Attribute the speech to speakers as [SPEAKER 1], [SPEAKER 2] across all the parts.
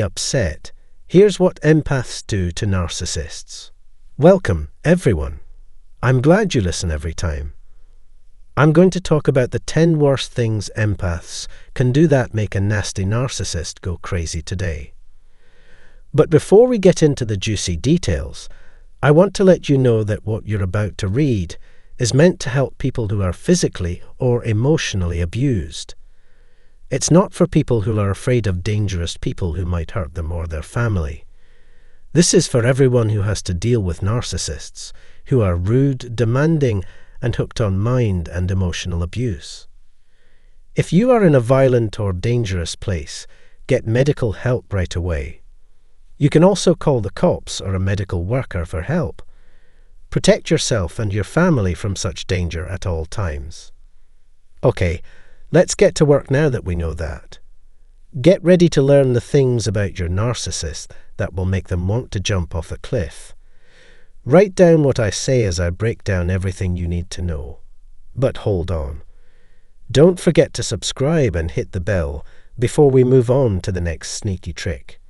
[SPEAKER 1] upset, here's what empaths do to narcissists. Welcome, everyone. I'm glad you listen every time. I'm going to talk about the 10 worst things empaths can do that make a nasty narcissist go crazy today. But before we get into the juicy details, I want to let you know that what you're about to read is meant to help people who are physically or emotionally abused. It's not for people who are afraid of dangerous people who might hurt them or their family. This is for everyone who has to deal with narcissists, who are rude, demanding, and hooked on mind and emotional abuse. If you are in a violent or dangerous place, get medical help right away. You can also call the cops or a medical worker for help. Protect yourself and your family from such danger at all times. Okay, let's get to work now that we know that. Get ready to learn the things about your narcissist that will make them want to jump off a cliff. Write down what I say as I break down everything you need to know. But hold on. Don't forget to subscribe and hit the bell before we move on to the next sneaky trick.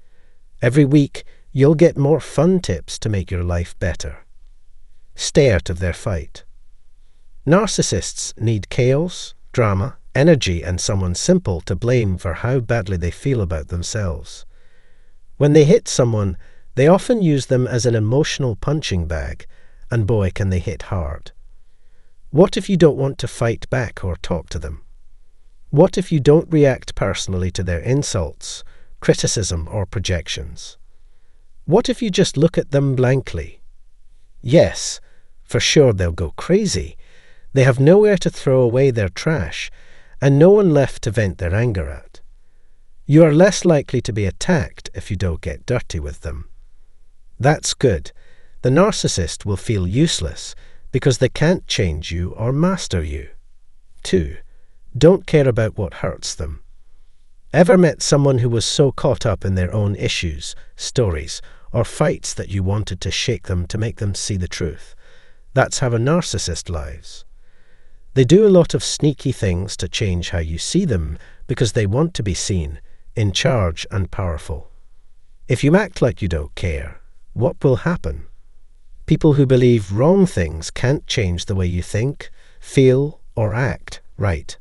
[SPEAKER 1] Every week, you'll get more fun tips to make your life better. Stay out of their fight. Narcissists need chaos, drama, energy, and someone simple to blame for how badly they feel about themselves. When they hit someone, they often use them as an emotional punching bag, and boy can they hit hard. What if you don't want to fight back or talk to them? What if you don't react personally to their insults, criticism, or projections? What if you just look at them blankly? Yes, for sure they'll go crazy. They have nowhere to throw away their trash, and no one left to vent their anger at. You are less likely to be attacked if you don't get dirty with them. That's good. The narcissist will feel useless because they can't change you or master you. 2. Don't care about what hurts them. Ever met someone who was so caught up in their own issues, stories, or fights that you wanted to shake them to make them see the truth? That's how a narcissist lives. They do a lot of sneaky things to change how you see them because they want to be seen, in charge and powerful. If you act like you don't care, what will happen? People who believe wrong things can't change the way you think, feel, or act, right?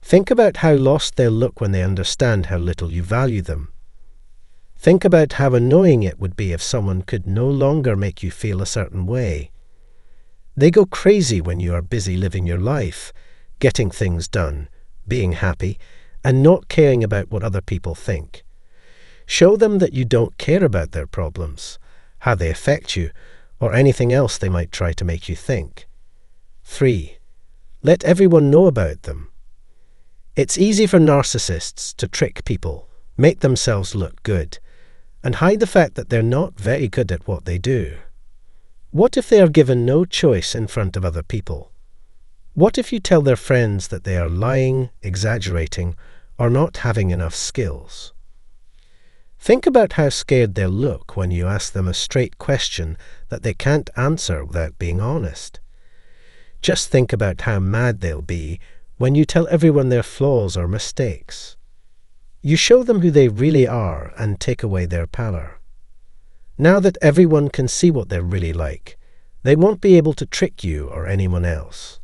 [SPEAKER 1] Think about how lost they'll look when they understand how little you value them. Think about how annoying it would be if someone could no longer make you feel a certain way. They go crazy when you are busy living your life, getting things done, being happy, and not caring about what other people think. Show them that you don't care about their problems, how they affect you, or anything else they might try to make you think. 3. Let everyone know about them. It's easy for narcissists to trick people, make themselves look good, and hide the fact that they're not very good at what they do. What if they are given no choice in front of other people? What if you tell their friends that they are lying, exaggerating, or not having enough skills? Think about how scared they'll look when you ask them a straight question that they can't answer without being honest. Just think about how mad they'll be when you tell everyone their flaws or mistakes. You show them who they really are and take away their power. Now that everyone can see what they're really like, they won't be able to trick you or anyone else.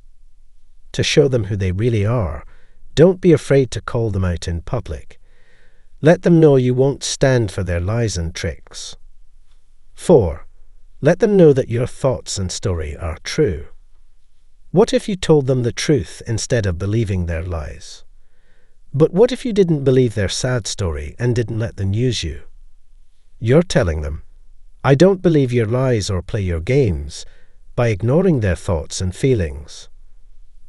[SPEAKER 1] To show them who they really are, don't be afraid to call them out in public. Let them know you won't stand for their lies and tricks. 4. Let them know that your thoughts and story are true. What if you told them the truth instead of believing their lies? But what if you didn't believe their sad story and didn't let them use you? You're telling them, I don't believe your lies or play your games, by ignoring their thoughts and feelings.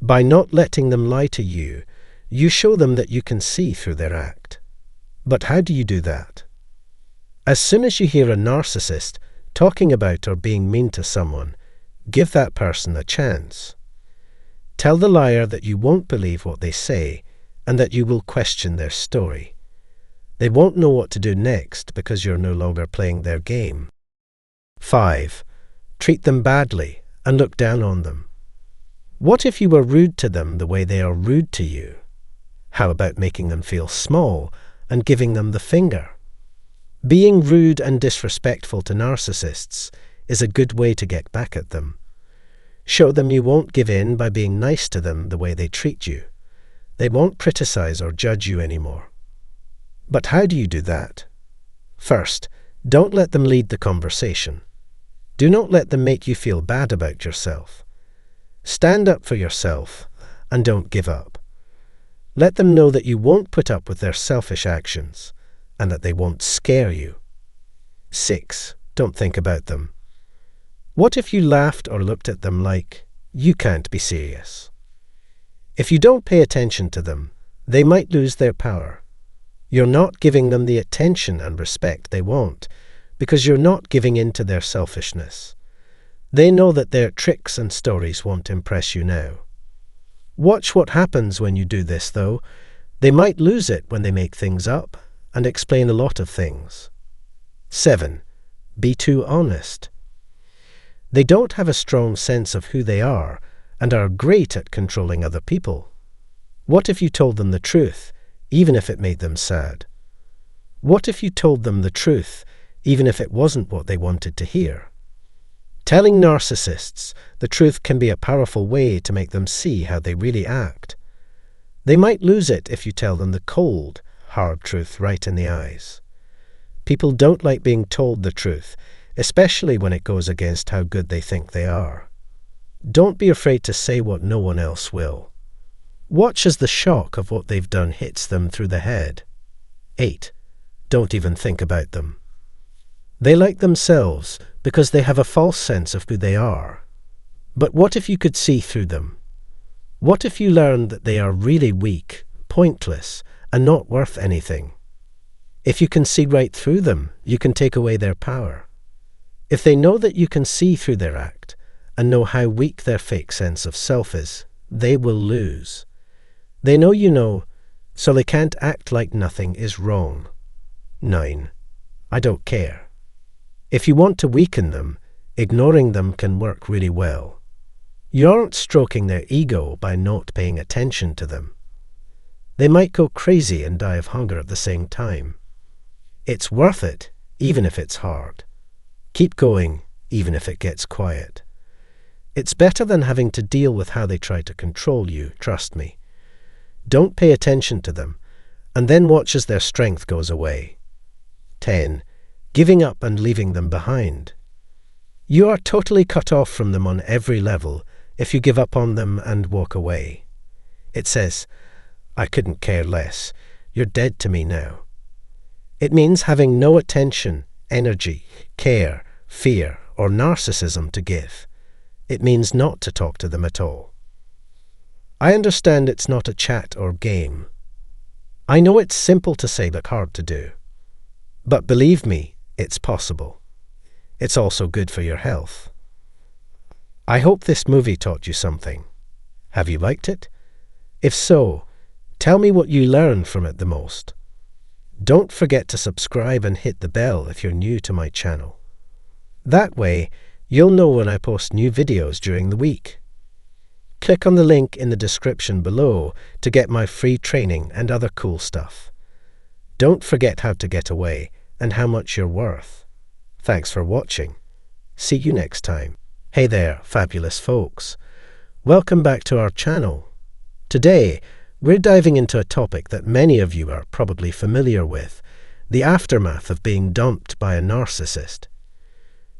[SPEAKER 1] By not letting them lie to you, you show them that you can see through their act. But how do you do that? As soon as you hear a narcissist talking about or being mean to someone, give that person a chance. Tell the liar that you won't believe what they say and that you will question their story. They won't know what to do next because you're no longer playing their game. 5. Treat them badly and look down on them. What if you were rude to them the way they are rude to you? How about making them feel small and giving them the finger? Being rude and disrespectful to narcissists is a good way to get back at them. Show them you won't give in by being nice to them the way they treat you. They won't criticize or judge you anymore. But how do you do that? First, don't let them lead the conversation. Do not let them make you feel bad about yourself. Stand up for yourself and don't give up. Let them know that you won't put up with their selfish actions and that they won't scare you. 6. Don't think about them. What if you laughed or looked at them like, you can't be serious? If you don't pay attention to them, they might lose their power. You're not giving them the attention and respect they want because you're not giving in to their selfishness. They know that their tricks and stories won't impress you now. Watch what happens when you do this, though. They might lose it when they make things up and explain a lot of things. 7. Be too honest. They don't have a strong sense of who they are and are great at controlling other people. What if you told them the truth, even if it made them sad? What if you told them the truth, even if it wasn't what they wanted to hear? Telling narcissists the truth can be a powerful way to make them see how they really act. They might lose it if you tell them the cold, hard truth right in the eyes. People don't like being told the truth, especially when it goes against how good they think they are. Don't be afraid to say what no one else will. Watch as the shock of what they've done hits them through the head. 8. Don't even think about them. They like themselves because they have a false sense of who they are. But what if you could see through them? What if you learned that they are really weak, pointless, and not worth anything? If you can see right through them, you can take away their power. If they know that you can see through their act and know how weak their fake sense of self is, they will lose. They know you know, so they can't act like nothing is wrong. 9. I don't care. If you want to weaken them, ignoring them can work really well. You aren't stroking their ego by not paying attention to them. They might go crazy and die of hunger at the same time. It's worth it, even if it's hard. Keep going, even if it gets quiet. It's better than having to deal with how they try to control you, trust me. Don't pay attention to them, and then watch as their strength goes away. 10. Giving up and leaving them behind. You are totally cut off from them on every level if you give up on them and walk away. It says, I couldn't care less. You're dead to me now. It means having no attention, energy, care, fear, or narcissism to give. It means not to talk to them at all. I understand it's not a chat or game. I know it's simple to say but hard to do. But believe me, it's possible. It's also good for your health. I hope this movie taught you something. Have you liked it? If so, tell me what you learned from it the most. Don't forget to subscribe and hit the bell if you're new to my channel. That way, you'll know when I post new videos during the week. Click on the link in the description below to get my free training and other cool stuff. Don't forget how to get away and how much you're worth. Thanks for watching. See you next time. Hey there, fabulous folks. Welcome back to our channel. Today, we're diving into a topic that many of you are probably familiar with, the aftermath of being dumped by a narcissist.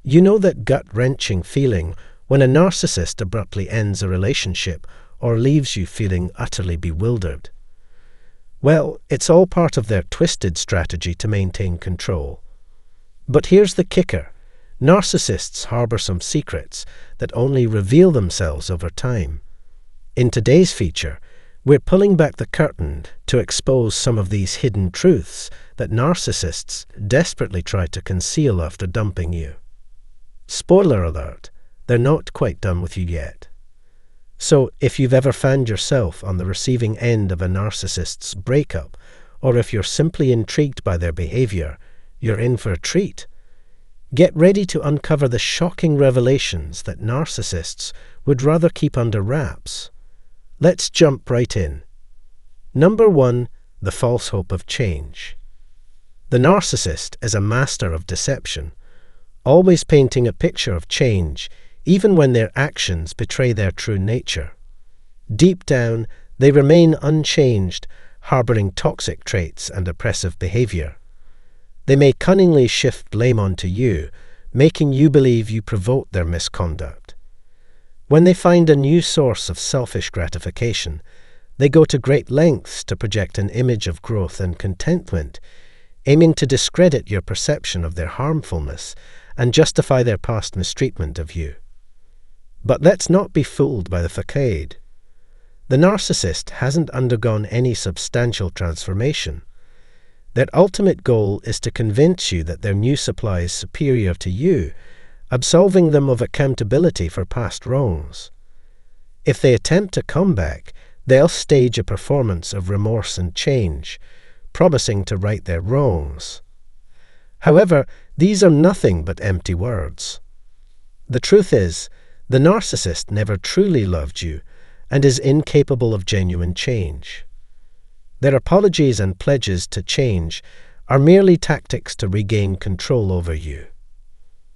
[SPEAKER 1] You know that gut-wrenching feeling when a narcissist abruptly ends a relationship or leaves you feeling utterly bewildered. Well, it's all part of their twisted strategy to maintain control. But here's the kicker. Narcissists harbor some secrets that only reveal themselves over time. In today's feature, we're pulling back the curtain to expose some of these hidden truths that narcissists desperately try to conceal after dumping you. Spoiler alert, they're not quite done with you yet. So if you've ever found yourself on the receiving end of a narcissist's breakup, or if you're simply intrigued by their behavior, you're in for a treat. Get ready to uncover the shocking revelations that narcissists would rather keep under wraps. Let's jump right in. Number 1, the false hope of change. The narcissist is a master of deception, always painting a picture of change, even when their actions betray their true nature. Deep down, they remain unchanged, harboring toxic traits and oppressive behavior. They may cunningly shift blame onto you, making you believe you provoked their misconduct. When they find a new source of selfish gratification, they go to great lengths to project an image of growth and contentment, aiming to discredit your perception of their harmfulness and justify their past mistreatment of you. But let's not be fooled by the facade. The narcissist hasn't undergone any substantial transformation. Their ultimate goal is to convince you that their new supply is superior to you, absolving them of accountability for past wrongs. If they attempt a comeback, they'll stage a performance of remorse and change, promising to right their wrongs. However, these are nothing but empty words. The truth is, the narcissist never truly loved you and is incapable of genuine change. Their apologies and pledges to change are merely tactics to regain control over you.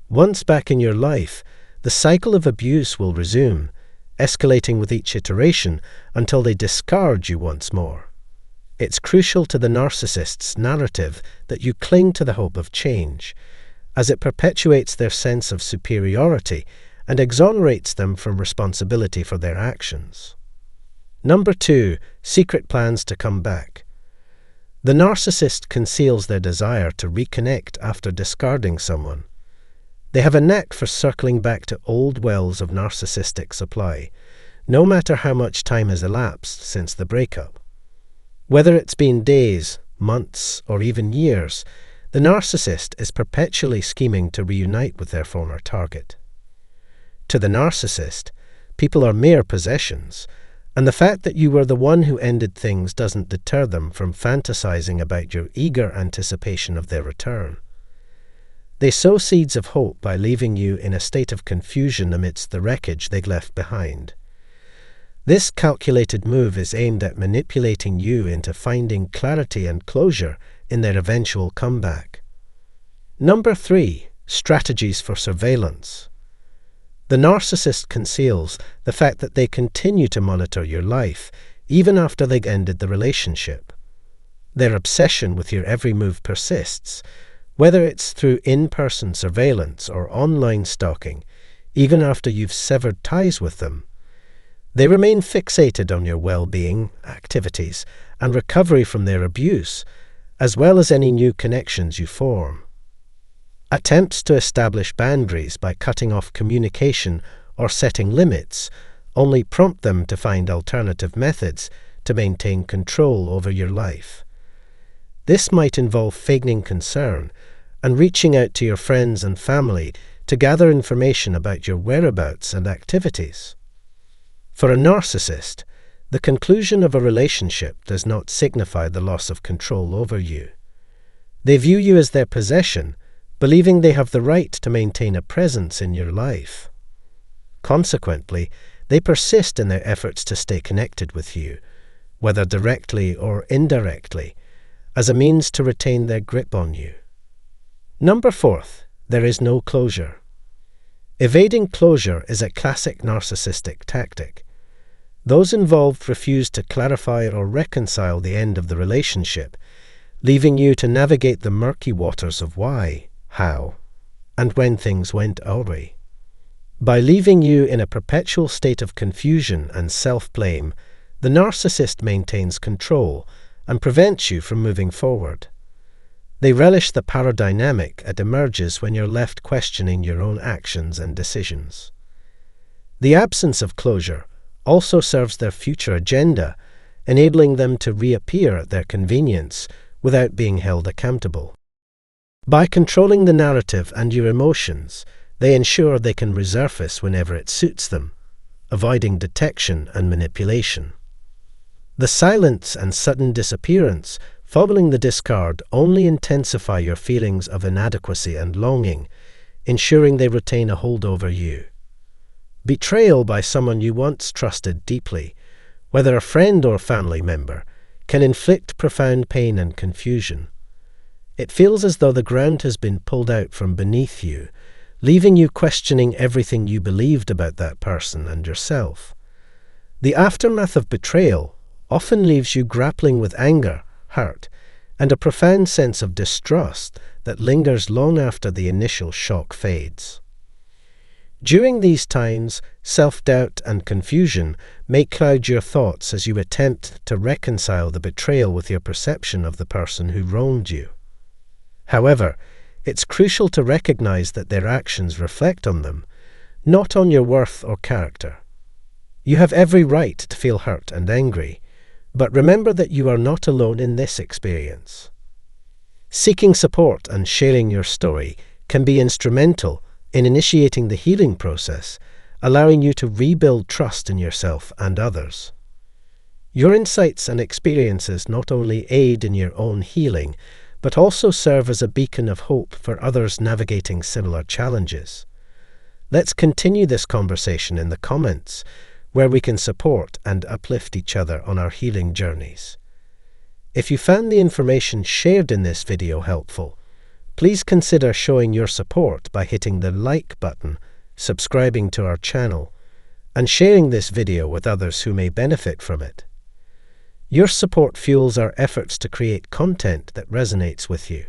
[SPEAKER 1] Once back in your life, the cycle of abuse will resume, escalating with each iteration until they discard you once more. It's crucial to the narcissist's narrative that you cling to the hope of change, as it perpetuates their sense of superiority and exonerates them from responsibility for their actions. Number 2, secret plans to come back. The narcissist conceals their desire to reconnect after discarding someone. They have a knack for circling back to old wells of narcissistic supply, no matter how much time has elapsed since the breakup. Whether it's been days, months, or even years, the narcissist is perpetually scheming to reunite with their former target. To the narcissist, people are mere possessions, and the fact that you were the one who ended things doesn't deter them from fantasizing about your eager anticipation of their return. They sow seeds of hope by leaving you in a state of confusion amidst the wreckage they left behind. This calculated move is aimed at manipulating you into finding clarity and closure in their eventual comeback. Number 3, strategies for surveillance. The narcissist conceals the fact that they continue to monitor your life even after they've ended the relationship. Their obsession with your every move persists, whether it's through in-person surveillance or online stalking, even after you've severed ties with them. They remain fixated on your well-being, activities, and recovery from their abuse, as well as any new connections you form. Attempts to establish boundaries by cutting off communication or setting limits only prompt them to find alternative methods to maintain control over your life. This might involve feigning concern and reaching out to your friends and family to gather information about your whereabouts and activities. For a narcissist, the conclusion of a relationship does not signify the loss of control over you. They view you as their possession, believing they have the right to maintain a presence in your life. Consequently, they persist in their efforts to stay connected with you, whether directly or indirectly, as a means to retain their grip on you. Number 4, there is no closure. Evading closure is a classic narcissistic tactic. Those involved refuse to clarify or reconcile the end of the relationship, leaving you to navigate the murky waters of why, how, and when things went awry. By leaving you in a perpetual state of confusion and self-blame, the narcissist maintains control and prevents you from moving forward. They relish the power dynamic that emerges when you're left questioning your own actions and decisions. The absence of closure also serves their future agenda, enabling them to reappear at their convenience without being held accountable. By controlling the narrative and your emotions, they ensure they can resurface whenever it suits them, avoiding detection and manipulation. The silence and sudden disappearance following the discard only intensify your feelings of inadequacy and longing, ensuring they retain a hold over you. Betrayal by someone you once trusted deeply, whether a friend or family member, can inflict profound pain and confusion. It feels as though the ground has been pulled out from beneath you, leaving you questioning everything you believed about that person and yourself. The aftermath of betrayal often leaves you grappling with anger, hurt, and a profound sense of distrust that lingers long after the initial shock fades. During these times, self-doubt and confusion may cloud your thoughts as you attempt to reconcile the betrayal with your perception of the person who wronged you. However, it's crucial to recognize that their actions reflect on them, not on your worth or character. You have every right to feel hurt and angry, but remember that you are not alone in this experience. Seeking support and sharing your story can be instrumental in initiating the healing process, allowing you to rebuild trust in yourself and others. Your insights and experiences not only aid in your own healing, but also serve as a beacon of hope for others navigating similar challenges. Let's continue this conversation in the comments, where we can support and uplift each other on our healing journeys. If you found the information shared in this video helpful, please consider showing your support by hitting the like button, subscribing to our channel, and sharing this video with others who may benefit from it. Your support fuels our efforts to create content that resonates with you.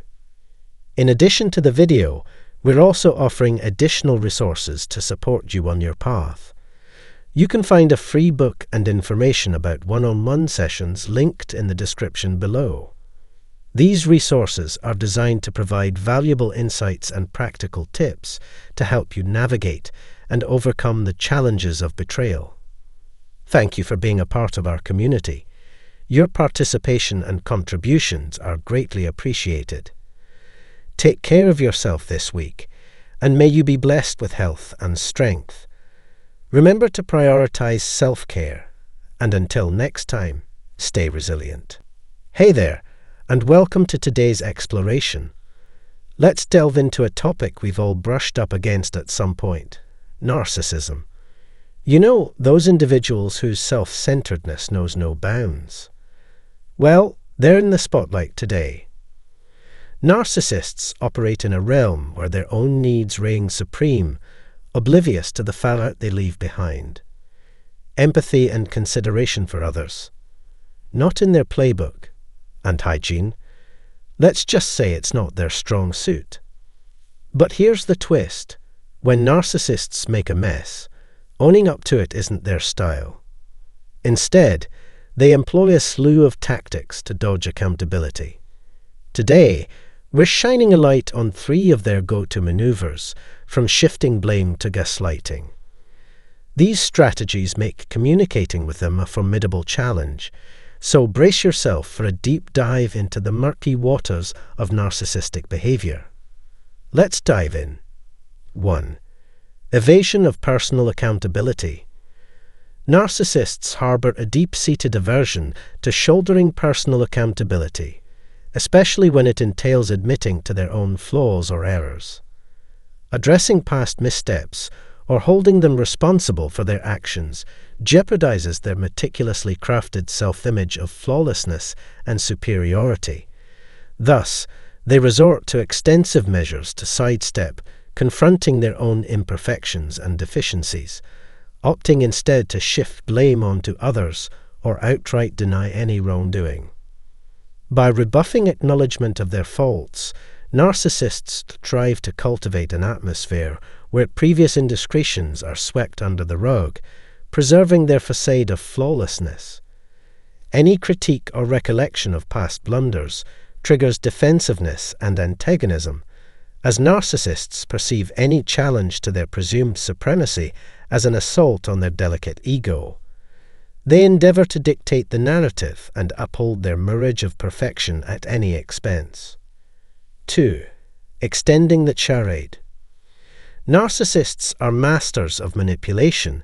[SPEAKER 1] In addition to the video, we're also offering additional resources to support you on your path. You can find a free book and information about one-on-one sessions linked in the description below. These resources are designed to provide valuable insights and practical tips to help you navigate and overcome the challenges of betrayal. Thank you for being a part of our community. Your participation and contributions are greatly appreciated. Take care of yourself this week, and may you be blessed with health and strength. Remember to prioritize self-care, and until next time, stay resilient. Hey there, and welcome to today's exploration. Let's delve into a topic we've all brushed up against at some point: narcissism. You know, those individuals whose self-centeredness knows no bounds. Well, they're in the spotlight today. Narcissists operate in a realm where their own needs reign supreme, oblivious to the fallout they leave behind. Empathy and consideration for others, not in their playbook. And hygiene, let's just say it's not their strong suit. But here's the twist: when narcissists make a mess, owning up to it isn't their style. Instead, they employ a slew of tactics to dodge accountability. Today, we're shining a light on 3 of their go-to maneuvers, from shifting blame to gaslighting. These strategies make communicating with them a formidable challenge, so brace yourself for a deep dive into the murky waters of narcissistic behavior. Let's dive in. 1. Evasion of personal accountability. Narcissists harbor a deep-seated aversion to shouldering personal accountability, especially when it entails admitting to their own flaws or errors. Addressing past missteps or holding them responsible for their actions jeopardizes their meticulously crafted self-image of flawlessness and superiority. Thus, they resort to extensive measures to sidestep confronting their own imperfections and deficiencies, opting instead to shift blame onto others or outright deny any wrongdoing. By rebuffing acknowledgement of their faults, narcissists strive to cultivate an atmosphere where previous indiscretions are swept under the rug, preserving their facade of flawlessness. Any critique or recollection of past blunders triggers defensiveness and antagonism, as narcissists perceive any challenge to their presumed supremacy as an assault on their delicate ego. They endeavor to dictate the narrative and uphold their mirage of perfection at any expense. 2. Extending the charade. Narcissists are masters of manipulation,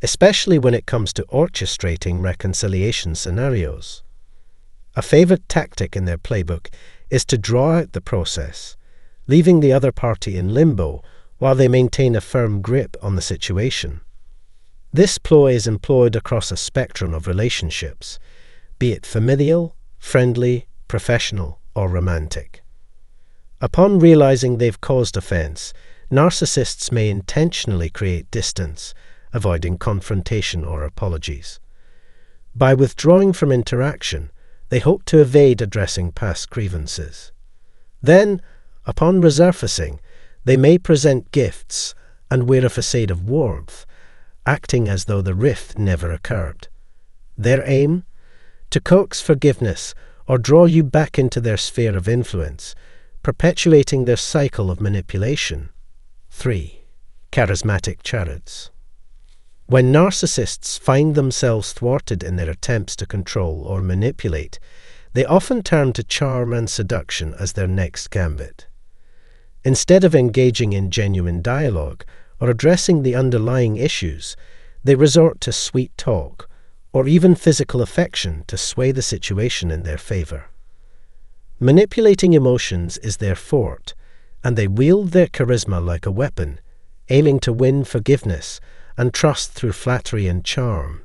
[SPEAKER 1] especially when it comes to orchestrating reconciliation scenarios. A favorite tactic in their playbook is to draw out the process, leaving the other party in limbo while they maintain a firm grip on the situation. This ploy is employed across a spectrum of relationships, be it familial, friendly, professional, or romantic. Upon realizing they've caused offense, narcissists may intentionally create distance, avoiding confrontation or apologies. By withdrawing from interaction, they hope to evade addressing past grievances. Then, upon resurfacing, they may present gifts and wear a facade of warmth, acting as though the rift never occurred. Their aim? To coax forgiveness or draw you back into their sphere of influence, perpetuating their cycle of manipulation. 3. Charismatic charades. When narcissists find themselves thwarted in their attempts to control or manipulate, they often turn to charm and seduction as their next gambit. Instead of engaging in genuine dialogue or addressing the underlying issues, they resort to sweet talk or even physical affection to sway the situation in their favor. Manipulating emotions is their forte, and they wield their charisma like a weapon, aiming to win forgiveness and trust through flattery and charm.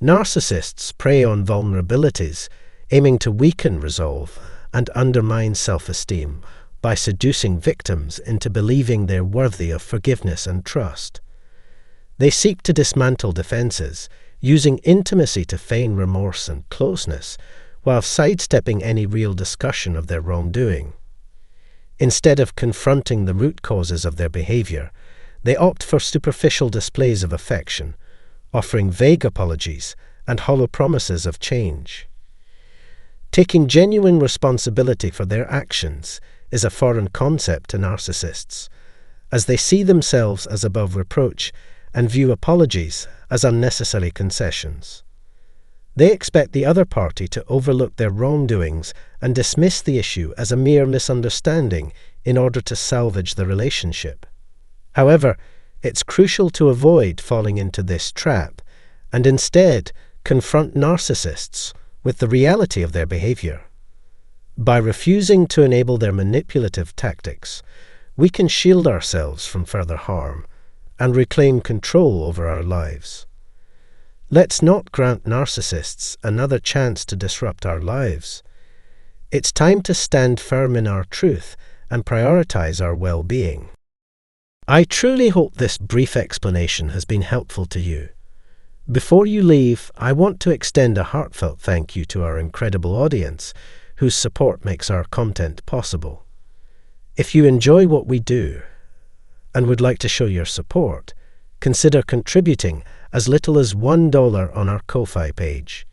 [SPEAKER 1] Narcissists prey on vulnerabilities, aiming to weaken resolve and undermine self-esteem by seducing victims into believing they're worthy of forgiveness and trust. They seek to dismantle defenses, using intimacy to feign remorse and closeness, while sidestepping any real discussion of their wrongdoing. Instead of confronting the root causes of their behavior, they opt for superficial displays of affection, offering vague apologies and hollow promises of change. Taking genuine responsibility for their actions is a foreign concept to narcissists, as they see themselves as above reproach and view apologies as unnecessary concessions. They expect the other party to overlook their wrongdoings and dismiss the issue as a mere misunderstanding in order to salvage the relationship. However, it's crucial to avoid falling into this trap and instead confront narcissists with the reality of their behavior. By refusing to enable their manipulative tactics, we can shield ourselves from further harm and reclaim control over our lives. Let's not grant narcissists another chance to disrupt our lives. It's time to stand firm in our truth and prioritize our well-being. I truly hope this brief explanation has been helpful to you. Before you leave, I want to extend a heartfelt thank you to our incredible audience, whose support makes our content possible. If you enjoy what we do and would like to show your support, consider contributing as little as $1 on our Ko-Fi page.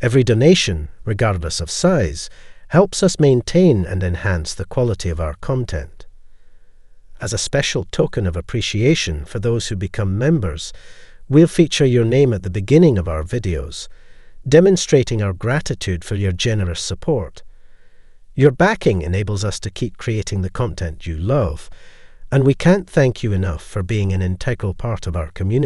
[SPEAKER 1] Every donation, regardless of size, helps us maintain and enhance the quality of our content. As a special token of appreciation for those who become members, we'll feature your name at the beginning of our videos, demonstrating our gratitude for your generous support. Your backing enables us to keep creating the content you love, and we can't thank you enough for being an integral part of our community.